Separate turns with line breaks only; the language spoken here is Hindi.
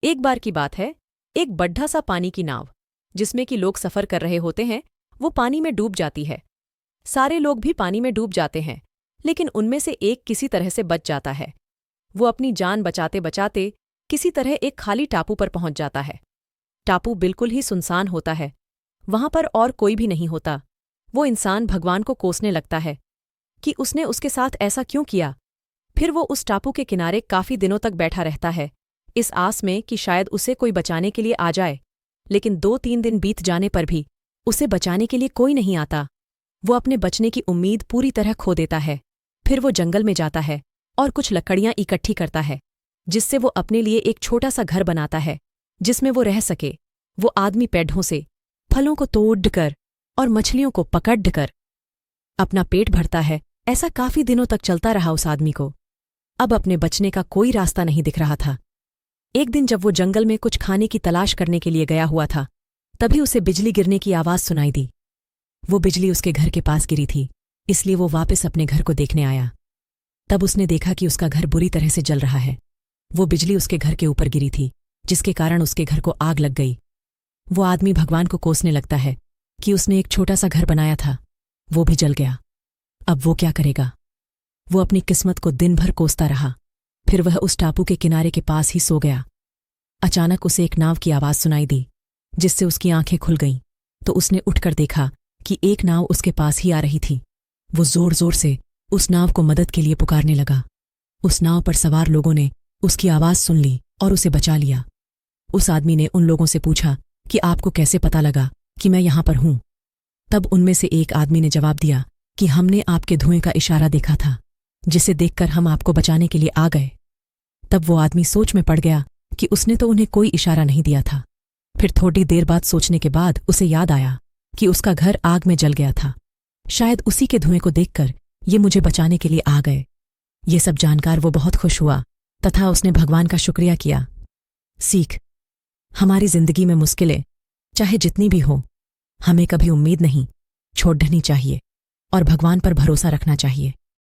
एक बार की बात है, एक बड्ढा सा पानी की नाव, जिसमें कि लोग सफ़र कर रहे होते हैं, वो पानी में डूब जाती है। सारे लोग भी पानी में डूब जाते हैं, लेकिन उनमें से एक किसी तरह से बच जाता है। वो अपनी जान बचाते बचाते किसी तरह एक खाली टापू पर पहुंच जाता है। टापू बिल्कुल ही सुनसान होता है, वहां पर और कोई भी नहीं होता। वो इंसान भगवान को कोसने लगता है कि उसने उसके साथ ऐसा क्यों किया। फिर वो उस टापू के किनारे काफी दिनों तक बैठा रहता है, इस आस में कि शायद उसे कोई बचाने के लिए आ जाए। लेकिन 2-3 दिन बीत जाने पर भी उसे बचाने के लिए कोई नहीं आता। वो अपने बचने की उम्मीद पूरी तरह खो देता है। फिर वो जंगल में जाता है और कुछ लकड़ियां इकट्ठी करता है, जिससे वो अपने लिए एक छोटा सा घर बनाता है जिसमें वो रह सके। वो आदमी पेड़ों से फलों को तोड़कर और मछलियों को पकड़कर अपना पेट भरता है। ऐसा काफी दिनों तक चलता रहा उस आदमी को। अब अपने बचने का कोई रास्ता नहीं दिख रहा था। एक दिन जब वो जंगल में कुछ खाने की तलाश करने के लिए गया हुआ था, तभी उसे बिजली गिरने की आवाज़ सुनाई दी। वो बिजली उसके घर के पास गिरी थी, इसलिए वो वापस अपने घर को देखने आया। तब उसने देखा कि उसका घर बुरी तरह से जल रहा है। वो बिजली उसके घर के ऊपर गिरी थी, जिसके कारण उसके घर को आग लग गई। वो आदमी भगवान को कोसने लगता है कि उसने एक छोटा सा घर बनाया था, वो भी जल गया। अब वो क्या करेगा? वो अपनी किस्मत को दिन भर कोसता रहा। फिर वह उस टापू के किनारे के पास ही सो गया। अचानक उसे एक नाव की आवाज़ सुनाई दी, जिससे उसकी आंखें खुल गईं। तो उसने उठकर देखा कि एक नाव उसके पास ही आ रही थी। वो जोर जोर से उस नाव को मदद के लिए पुकारने लगा। उस नाव पर सवार लोगों ने उसकी आवाज़ सुन ली और उसे बचा लिया। उस आदमी ने उन लोगों से पूछा कि आपको कैसे पता लगा कि मैं यहां पर हूं? तब उनमें से एक आदमी ने जवाब दिया कि हमने आपके धुएं का इशारा देखा था, जिसे देखकर हम आपको बचाने के लिए आ गए। तब वो आदमी सोच में पड़ गया कि उसने तो उन्हें कोई इशारा नहीं दिया था। फिर थोड़ी देर बाद सोचने के बाद उसे याद आया कि उसका घर आग में जल गया था। शायद उसी के धुएं को देखकर ये मुझे बचाने के लिए आ गए। ये सब जानकर वो बहुत खुश हुआ तथा उसने भगवान का शुक्रिया किया। सीख: हमारी जिंदगी में मुश्किलें चाहे जितनी भी हो, हमें कभी उम्मीद नहीं छोड़नी चाहिए और भगवान पर भरोसा रखना चाहिए।